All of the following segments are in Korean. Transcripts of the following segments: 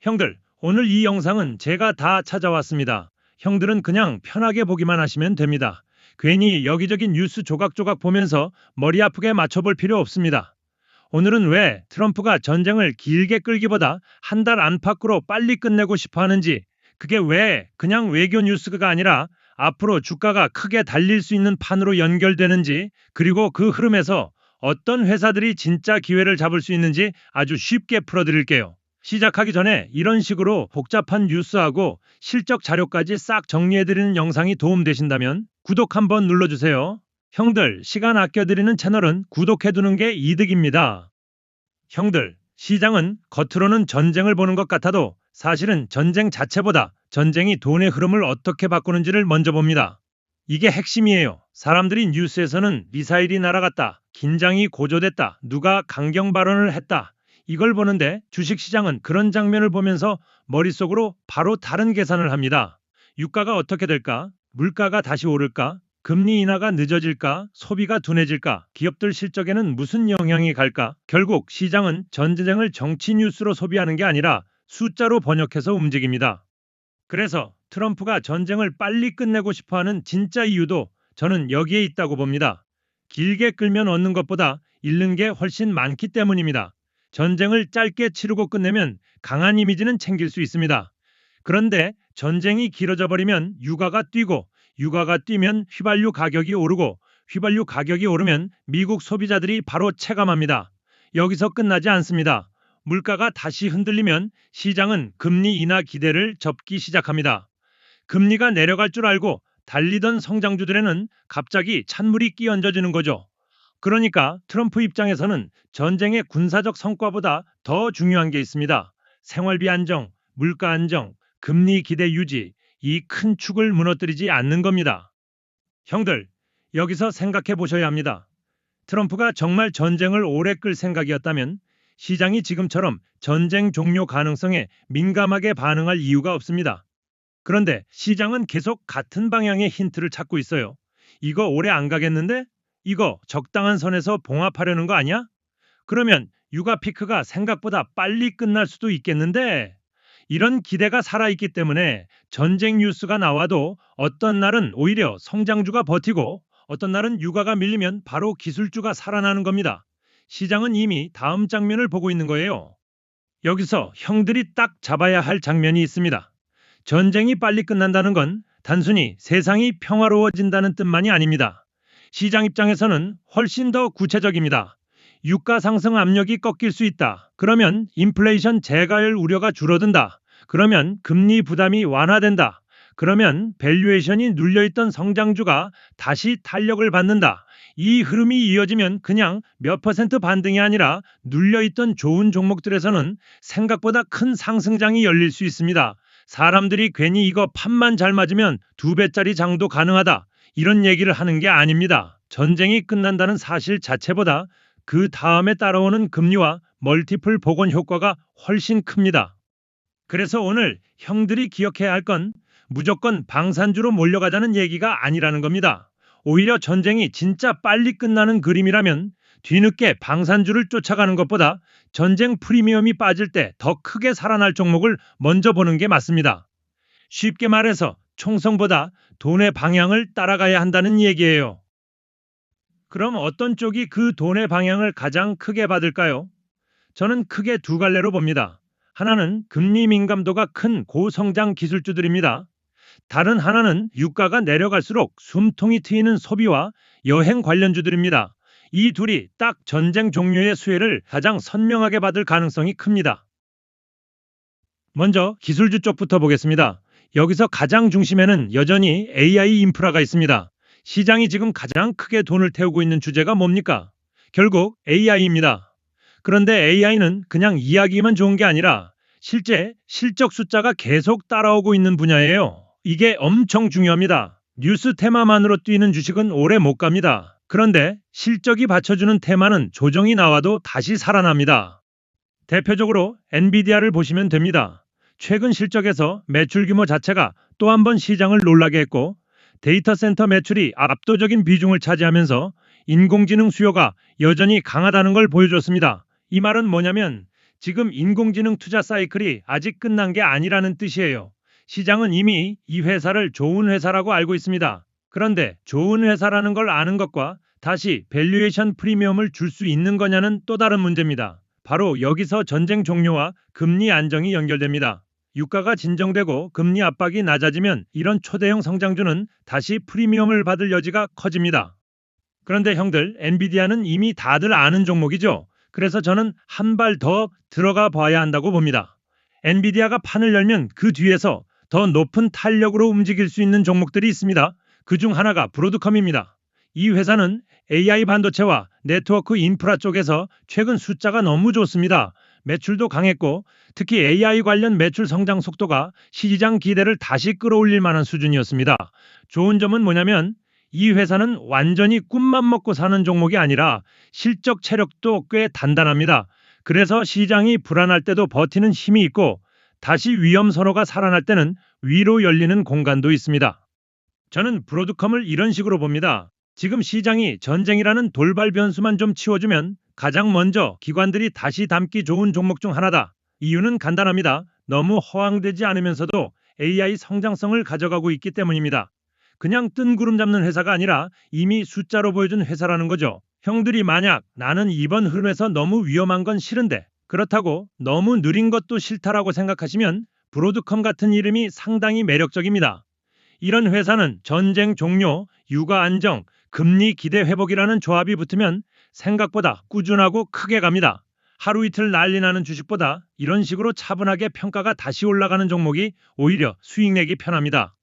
형들, 오늘 이 영상은 제가 다 찾아왔습니다. 형들은 그냥 편하게 보기만 하시면 됩니다. 괜히 여기저기 뉴스 조각조각 보면서 머리 아프게 맞춰볼 필요 없습니다. 오늘은 왜 트럼프가 전쟁을 길게 끌기보다 한 달 안팎으로 빨리 끝내고 싶어 하는지, 그게 왜 그냥 외교 뉴스가 아니라 앞으로 주가가 크게 달릴 수 있는 판으로 연결되는지, 그리고 그 흐름에서 어떤 회사들이 진짜 기회를 잡을 수 있는지 아주 쉽게 풀어드릴게요. 시작하기 전에 이런 식으로 복잡한 뉴스하고 실적 자료까지 싹 정리해드리는 영상이 도움되신다면 구독 한번 눌러주세요. 형들, 시간 아껴드리는 채널은 구독해두는 게 이득입니다. 형들, 시장은 겉으로는 전쟁을 보는 것 같아도 사실은 전쟁 자체보다 전쟁이 돈의 흐름을 어떻게 바꾸는지를 먼저 봅니다. 이게 핵심이에요. 사람들이 뉴스에서는 미사일이 날아갔다, 긴장이 고조됐다, 누가 강경 발언을 했다, 이걸 보는데 주식시장은 그런 장면을 보면서 머릿속으로 바로 다른 계산을 합니다. 유가가 어떻게 될까? 물가가 다시 오를까? 금리 인하가 늦어질까? 소비가 둔해질까? 기업들 실적에는 무슨 영향이 갈까? 결국 시장은 전쟁을 정치 뉴스로 소비하는 게 아니라 숫자로 번역해서 움직입니다. 그래서 트럼프가 전쟁을 빨리 끝내고 싶어하는 진짜 이유도 저는 여기에 있다고 봅니다. 길게 끌면 얻는 것보다 잃는 게 훨씬 많기 때문입니다. 전쟁을 짧게 치르고 끝내면 강한 이미지는 챙길 수 있습니다. 그런데 전쟁이 길어져 버리면 유가가 뛰고, 유가가 뛰면 휘발유 가격이 오르고, 휘발유 가격이 오르면 미국 소비자들이 바로 체감합니다. 여기서 끝나지 않습니다. 물가가 다시 흔들리면 시장은 금리 인하 기대를 접기 시작합니다. 금리가 내려갈 줄 알고 달리던 성장주들에는 갑자기 찬물이 끼얹어지는 거죠. 그러니까 트럼프 입장에서는 전쟁의 군사적 성과보다 더 중요한 게 있습니다. 생활비 안정, 물가 안정, 금리 기대 유지, 이 큰 축을 무너뜨리지 않는 겁니다. 형들, 여기서 생각해 보셔야 합니다. 트럼프가 정말 전쟁을 오래 끌 생각이었다면 시장이 지금처럼 전쟁 종료 가능성에 민감하게 반응할 이유가 없습니다. 그런데 시장은 계속 같은 방향의 힌트를 찾고 있어요. 이거 오래 안 가겠는데? 이거 적당한 선에서 봉합하려는 거 아니야? 그러면 육아 피크가 생각보다 빨리 끝날 수도 있겠는데? 이런 기대가 살아있기 때문에 전쟁 뉴스가 나와도 어떤 날은 오히려 성장주가 버티고 어떤 날은 유가가 밀리면 바로 기술주가 살아나는 겁니다. 시장은 이미 다음 장면을 보고 있는 거예요. 여기서 형들이 딱 잡아야 할 장면이 있습니다. 전쟁이 빨리 끝난다는 건 단순히 세상이 평화로워진다는 뜻만이 아닙니다. 시장 입장에서는 훨씬 더 구체적입니다. 유가 상승 압력이 꺾일 수 있다. 그러면 인플레이션 재가율 우려가 줄어든다. 그러면 금리 부담이 완화된다. 그러면 밸류에이션이 눌려있던 성장주가 다시 탄력을 받는다. 이 흐름이 이어지면 그냥 몇 퍼센트 반등이 아니라 눌려있던 좋은 종목들에서는 생각보다 큰 상승장이 열릴 수 있습니다. 사람들이 괜히 이거 판만 잘 맞으면 2배짜리 장도 가능하다, 이런 얘기를 하는 게 아닙니다. 전쟁이 끝난다는 사실 자체보다 그 다음에 따라오는 금리와 멀티플 복원 효과가 훨씬 큽니다. 그래서 오늘 형들이 기억해야 할 건 무조건 방산주로 몰려가자는 얘기가 아니라는 겁니다. 오히려 전쟁이 진짜 빨리 끝나는 그림이라면 뒤늦게 방산주를 쫓아가는 것보다 전쟁 프리미엄이 빠질 때 더 크게 살아날 종목을 먼저 보는 게 맞습니다. 쉽게 말해서 총성보다 돈의 방향을 따라가야 한다는 얘기예요. 그럼 어떤 쪽이 그 돈의 방향을 가장 크게 받을까요? 저는 크게 두 갈래로 봅니다. 하나는 금리 민감도가 큰 고성장 기술주들입니다. 다른 하나는 유가가 내려갈수록 숨통이 트이는 소비와 여행 관련주들입니다. 이 둘이 딱 전쟁 종료의 수혜를 가장 선명하게 받을 가능성이 큽니다. 먼저 기술주 쪽부터 보겠습니다. 여기서 가장 중심에는 여전히 AI 인프라가 있습니다. 시장이 지금 가장 크게 돈을 태우고 있는 주제가 뭡니까? 결국 AI입니다. 그런데 AI는 그냥 이야기만 좋은 게 아니라 실제 실적 숫자가 계속 따라오고 있는 분야예요. 이게 엄청 중요합니다. 뉴스 테마만으로 뛰는 주식은 오래 못 갑니다. 그런데 실적이 받쳐주는 테마는 조정이 나와도 다시 살아납니다. 대표적으로 엔비디아를 보시면 됩니다. 최근 실적에서 매출 규모 자체가 또 한 번 시장을 놀라게 했고, 데이터 센터 매출이 압도적인 비중을 차지하면서 인공지능 수요가 여전히 강하다는 걸 보여줬습니다. 이 말은 뭐냐면 지금 인공지능 투자 사이클이 아직 끝난 게 아니라는 뜻이에요. 시장은 이미 이 회사를 좋은 회사라고 알고 있습니다. 그런데 좋은 회사라는 걸 아는 것과 다시 밸류에이션 프리미엄을 줄 수 있는 거냐는 또 다른 문제입니다. 바로 여기서 전쟁 종료와 금리 안정이 연결됩니다. 유가가 진정되고 금리 압박이 낮아지면 이런 초대형 성장주는 다시 프리미엄을 받을 여지가 커집니다. 그런데 형들, 엔비디아는 이미 다들 아는 종목이죠. 그래서 저는 한 발 더 들어가 봐야 한다고 봅니다. 엔비디아가 판을 열면 그 뒤에서 더 높은 탄력으로 움직일 수 있는 종목들이 있습니다. 그중 하나가 브로드컴입니다. 이 회사는 AI 반도체와 네트워크 인프라 쪽에서 최근 숫자가 너무 좋습니다. 매출도 강했고 특히 AI 관련 매출 성장 속도가 시장 기대를 다시 끌어올릴 만한 수준이었습니다. 좋은 점은 뭐냐면 이 회사는 완전히 꿈만 먹고 사는 종목이 아니라 실적 체력도 꽤 단단합니다. 그래서 시장이 불안할 때도 버티는 힘이 있고 다시 위험 선호가 살아날 때는 위로 열리는 공간도 있습니다. 저는 브로드컴을 이런 식으로 봅니다. 지금 시장이 전쟁이라는 돌발 변수만 좀 치워주면 가장 먼저 기관들이 다시 담기 좋은 종목 중 하나다. 이유는 간단합니다. 너무 허황되지 않으면서도 AI 성장성을 가져가고 있기 때문입니다. 그냥 뜬구름 잡는 회사가 아니라 이미 숫자로 보여준 회사라는 거죠. 형들이 만약 나는 이번 흐름에서 너무 위험한 건 싫은데 그렇다고 너무 느린 것도 싫다라고 생각하시면 브로드컴 같은 이름이 상당히 매력적입니다. 이런 회사는 전쟁 종료, 유가 안정, 금리 기대 회복이라는 조합이 붙으면 생각보다 꾸준하고 크게 갑니다. 하루 이틀 난리 나는 주식보다 이런 식으로 차분하게 평가가 다시 올라가는 종목이 오히려 수익 내기 편합니다.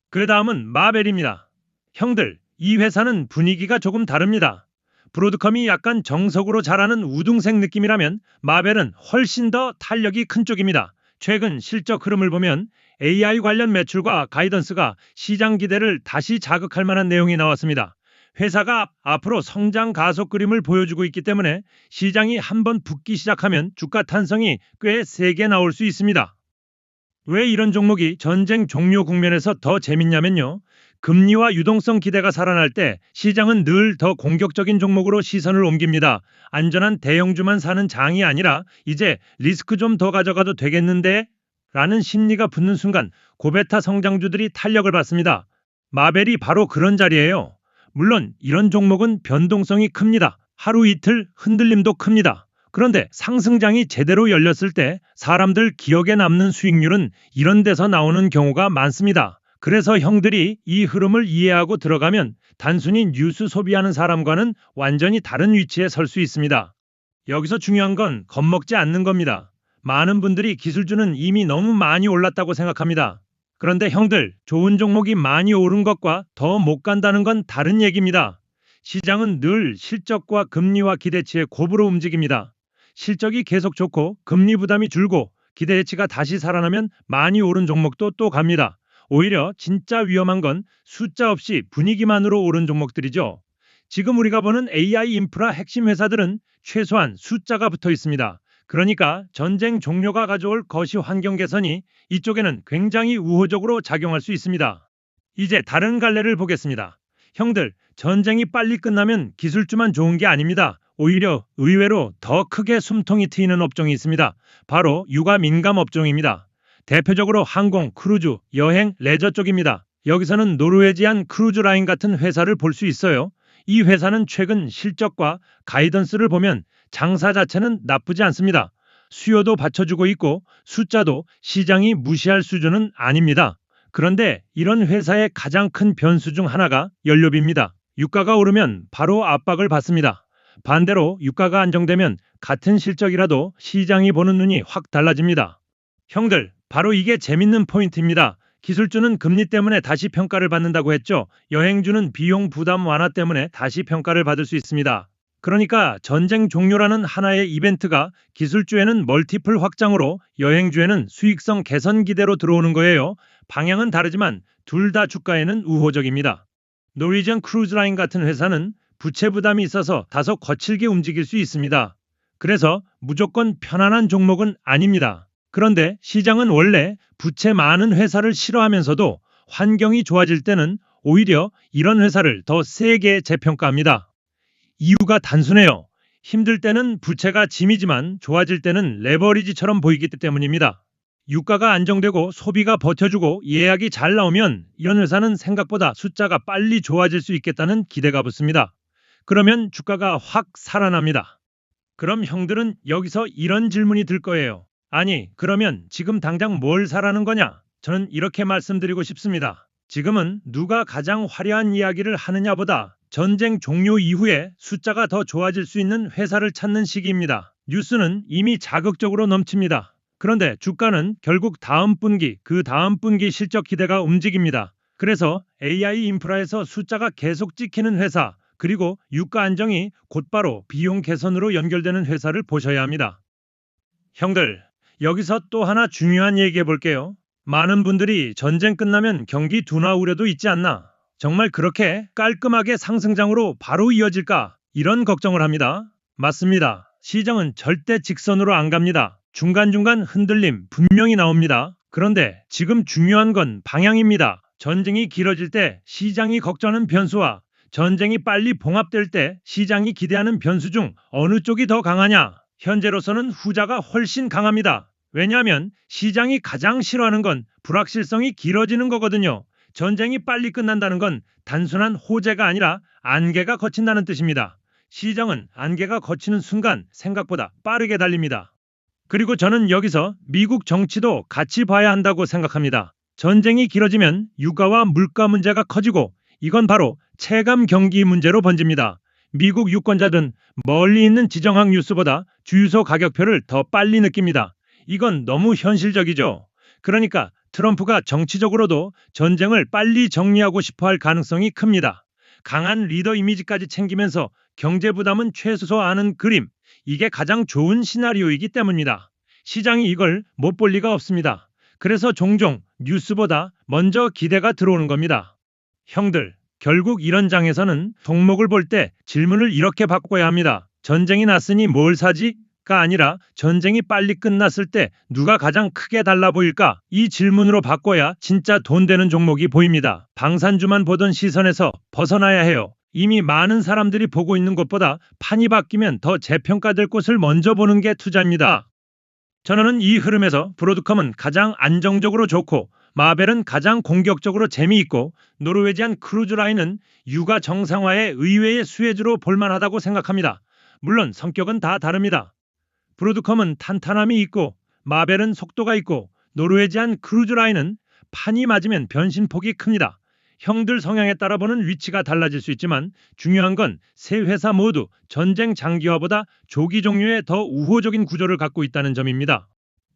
그 다음은 마벨입니다. 형들, 이 회사는 분위기가 조금 다릅니다. 브로드컴이 약간 정석으로 잘하는 우등생 느낌이라면 마벨은 훨씬 더 탄력이 큰 쪽입니다. 최근 실적 흐름을 보면 AI 관련 매출과 가이던스가 시장 기대를 다시 자극할 만한 내용이 나왔습니다. 회사가 앞으로 성장 가속 그림을 보여주고 있기 때문에 시장이 한번 붙기 시작하면 주가 탄성이 꽤 세게 나올 수 있습니다. 왜 이런 종목이 전쟁 종료 국면에서 더 재밌냐면요. 금리와 유동성 기대가 살아날 때 시장은 늘 더 공격적인 종목으로 시선을 옮깁니다. 안전한 대형주만 사는 장이 아니라 이제 리스크 좀 더 가져가도 되겠는데? 라는 심리가 붙는 순간 고베타 성장주들이 탄력을 받습니다. 마벨이 바로 그런 자리예요. 물론 이런 종목은 변동성이 큽니다. 하루 이틀 흔들림도 큽니다. 그런데 상승장이 제대로 열렸을 때 사람들 기억에 남는 수익률은 이런 데서 나오는 경우가 많습니다. 그래서 형들이 이 흐름을 이해하고 들어가면 단순히 뉴스 소비하는 사람과는 완전히 다른 위치에 설 수 있습니다. 여기서 중요한 건 겁먹지 않는 겁니다. 많은 분들이 기술주는 이미 너무 많이 올랐다고 생각합니다. 그런데 형들, 좋은 종목이 많이 오른 것과 더 못 간다는 건 다른 얘기입니다. 시장은 늘 실적과 금리와 기대치의 곱으로 움직입니다. 실적이 계속 좋고 금리 부담이 줄고 기대치가 다시 살아나면 많이 오른 종목도 또 갑니다. 오히려 진짜 위험한 건 숫자 없이 분위기만으로 오른 종목들이죠. 지금 우리가 보는 AI 인프라 핵심 회사들은 최소한 숫자가 붙어 있습니다. 그러니까 전쟁 종료가 가져올 거시 환경 개선이 이쪽에는 굉장히 우호적으로 작용할 수 있습니다. 이제 다른 갈래를 보겠습니다. 형들, 전쟁이 빨리 끝나면 기술주만 좋은 게 아닙니다. 오히려 의외로 더 크게 숨통이 트이는 업종이 있습니다. 바로 유가 민감 업종입니다. 대표적으로 항공, 크루즈, 여행, 레저 쪽입니다. 여기서는 노르웨지안 크루즈 라인 같은 회사를 볼 수 있어요. 이 회사는 최근 실적과 가이던스를 보면 장사 자체는 나쁘지 않습니다. 수요도 받쳐주고 있고 숫자도 시장이 무시할 수준은 아닙니다. 그런데 이런 회사의 가장 큰 변수 중 하나가 연료비입니다. 유가가 오르면 바로 압박을 받습니다. 반대로 유가가 안정되면 같은 실적이라도 시장이 보는 눈이 확 달라집니다. 형들, 바로 이게 재밌는 포인트입니다. 기술주는 금리 때문에 다시 평가를 받는다고 했죠. 여행주는 비용 부담 완화 때문에 다시 평가를 받을 수 있습니다. 그러니까 전쟁 종료라는 하나의 이벤트가 기술주에는 멀티플 확장으로 여행주에는 수익성 개선 기대로 들어오는 거예요. 방향은 다르지만 둘 다 주가에는 우호적입니다. 노르웨이전 크루즈라인 같은 회사는 부채 부담이 있어서 다소 거칠게 움직일 수 있습니다. 그래서 무조건 편안한 종목은 아닙니다. 그런데 시장은 원래 부채 많은 회사를 싫어하면서도 환경이 좋아질 때는 오히려 이런 회사를 더 세게 재평가합니다. 이유가 단순해요. 힘들 때는 부채가 짐이지만 좋아질 때는 레버리지처럼 보이기 때문입니다. 유가가 안정되고 소비가 버텨주고 예약이 잘 나오면 이런 회사는 생각보다 숫자가 빨리 좋아질 수 있겠다는 기대가 붙습니다. 그러면 주가가 확 살아납니다. 그럼 형들은 여기서 이런 질문이 들 거예요. 아니, 그러면 지금 당장 뭘 사라는 거냐? 저는 이렇게 말씀드리고 싶습니다. 지금은 누가 가장 화려한 이야기를 하느냐보다 전쟁 종료 이후에 숫자가 더 좋아질 수 있는 회사를 찾는 시기입니다. 뉴스는 이미 자극적으로 넘칩니다. 그런데 주가는 결국 다음 분기, 그 다음 분기 실적 기대가 움직입니다. 그래서 AI 인프라에서 숫자가 계속 찍히는 회사, 그리고 유가 안정이 곧바로 비용 개선으로 연결되는 회사를 보셔야 합니다. 형들, 여기서 또 하나 중요한 얘기해 볼게요. 많은 분들이 전쟁 끝나면 경기 둔화 우려도 있지 않나? 정말 그렇게 깔끔하게 상승장으로 바로 이어질까? 이런 걱정을 합니다. 맞습니다. 시장은 절대 직선으로 안 갑니다. 중간중간 흔들림 분명히 나옵니다. 그런데 지금 중요한 건 방향입니다. 전쟁이 길어질 때 시장이 걱정하는 변수와 전쟁이 빨리 봉합될 때 시장이 기대하는 변수 중 어느 쪽이 더 강하냐? 현재로서는 후자가 훨씬 강합니다. 왜냐하면 시장이 가장 싫어하는 건 불확실성이 길어지는 거거든요. 전쟁이 빨리 끝난다는 건 단순한 호재가 아니라 안개가 걷힌다는 뜻입니다. 시장은 안개가 걷히는 순간 생각보다 빠르게 달립니다. 그리고 저는 여기서 미국 정치도 같이 봐야 한다고 생각합니다. 전쟁이 길어지면 유가와 물가 문제가 커지고 이건 바로 체감 경기 문제로 번집니다. 미국 유권자들은 멀리 있는 지정학 뉴스보다 주유소 가격표를 더 빨리 느낍니다. 이건 너무 현실적이죠. 그러니까 트럼프가 정치적으로도 전쟁을 빨리 정리하고 싶어 할 가능성이 큽니다. 강한 리더 이미지까지 챙기면서 경제 부담은 최소화하는 그림, 이게 가장 좋은 시나리오이기 때문입니다. 시장이 이걸 못 볼 리가 없습니다. 그래서 종종 뉴스보다 먼저 기대가 들어오는 겁니다. 형들, 결국 이런 장에서는 종목을 볼 때 질문을 이렇게 바꿔야 합니다. 전쟁이 났으니 뭘 사지? 가 아니라 전쟁이 빨리 끝났을 때 누가 가장 크게 달라 보일까? 이 질문으로 바꿔야 진짜 돈 되는 종목이 보입니다. 방산주만 보던 시선에서 벗어나야 해요. 이미 많은 사람들이 보고 있는 것보다 판이 바뀌면 더 재평가될 곳을 먼저 보는 게 투자입니다. 저는 이 흐름에서 브로드컴은 가장 안정적으로 좋고 마벨은 가장 공격적으로 재미있고 노르웨지안 크루즈라인은 유가 정상화의 의외의 수혜주로 볼만하다고 생각합니다. 물론 성격은 다 다릅니다. 브로드컴은 탄탄함이 있고 마벨은 속도가 있고 노르웨지안 크루즈라인은 판이 맞으면 변신폭이 큽니다. 형들 성향에 따라 보는 위치가 달라질 수 있지만 중요한 건 세 회사 모두 전쟁 장기화보다 조기 종료에 더 우호적인 구조를 갖고 있다는 점입니다.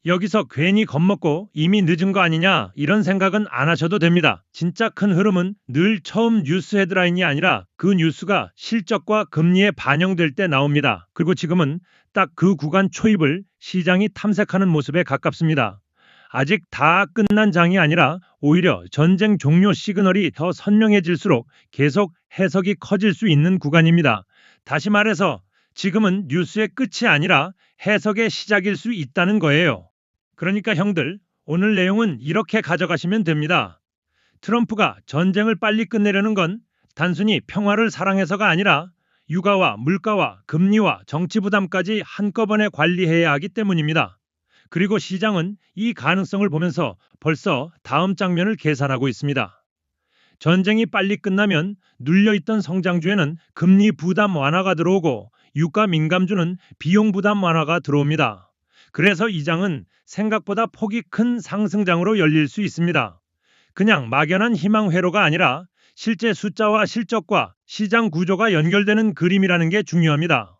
여기서 괜히 겁먹고 이미 늦은 거 아니냐 이런 생각은 안 하셔도 됩니다. 진짜 큰 흐름은 늘 처음 뉴스 헤드라인이 아니라 그 뉴스가 실적과 금리에 반영될 때 나옵니다. 그리고 지금은 딱 그 구간 초입을 시장이 탐색하는 모습에 가깝습니다. 아직 다 끝난 장이 아니라 오히려 전쟁 종료 시그널이 더 선명해질수록 계속 해석이 커질 수 있는 구간입니다. 다시 말해서 지금은 뉴스의 끝이 아니라 해석의 시작일 수 있다는 거예요. 그러니까 형들, 오늘 내용은 이렇게 가져가시면 됩니다. 트럼프가 전쟁을 빨리 끝내려는 건 단순히 평화를 사랑해서가 아니라 유가와 물가와 금리와 정치 부담까지 한꺼번에 관리해야 하기 때문입니다. 그리고 시장은 이 가능성을 보면서 벌써 다음 장면을 계산하고 있습니다. 전쟁이 빨리 끝나면 눌려있던 성장주에는 금리 부담 완화가 들어오고 유가 민감주는 비용 부담 완화가 들어옵니다. 그래서 이 장은 생각보다 폭이 큰 상승장으로 열릴 수 있습니다. 그냥 막연한 희망 회로가 아니라 실제 숫자와 실적과 시장 구조가 연결되는 그림이라는 게 중요합니다.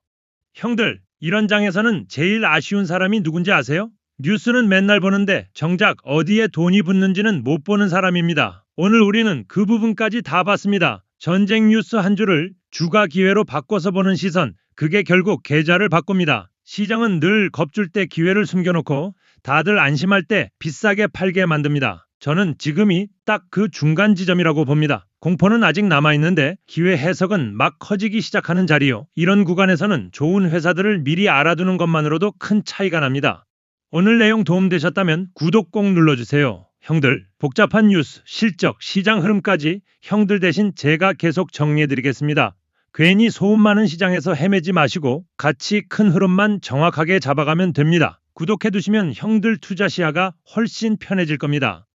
형들, 이런 장에서는 제일 아쉬운 사람이 누군지 아세요? 뉴스는 맨날 보는데 정작 어디에 돈이 붙는지는 못 보는 사람입니다. 오늘 우리는 그 부분까지 다 봤습니다. 전쟁 뉴스 한 줄을 주가 기회로 바꿔서 보는 시선, 그게 결국 계좌를 바꿉니다. 시장은 늘 겁줄 때 기회를 숨겨놓고 다들 안심할 때 비싸게 팔게 만듭니다. 저는 지금이 딱 그 중간 지점이라고 봅니다. 공포는 아직 남아있는데 기회 해석은 막 커지기 시작하는 자리요. 이런 구간에서는 좋은 회사들을 미리 알아두는 것만으로도 큰 차이가 납니다. 오늘 내용 도움되셨다면 구독 꼭 눌러주세요. 형들, 복잡한 뉴스, 실적, 시장 흐름까지 형들 대신 제가 계속 정리해드리겠습니다. 괜히 소음 많은 시장에서 헤매지 마시고 같이 큰 흐름만 정확하게 잡아가면 됩니다. 구독해 두시면 형들 투자 시야가 훨씬 편해질 겁니다.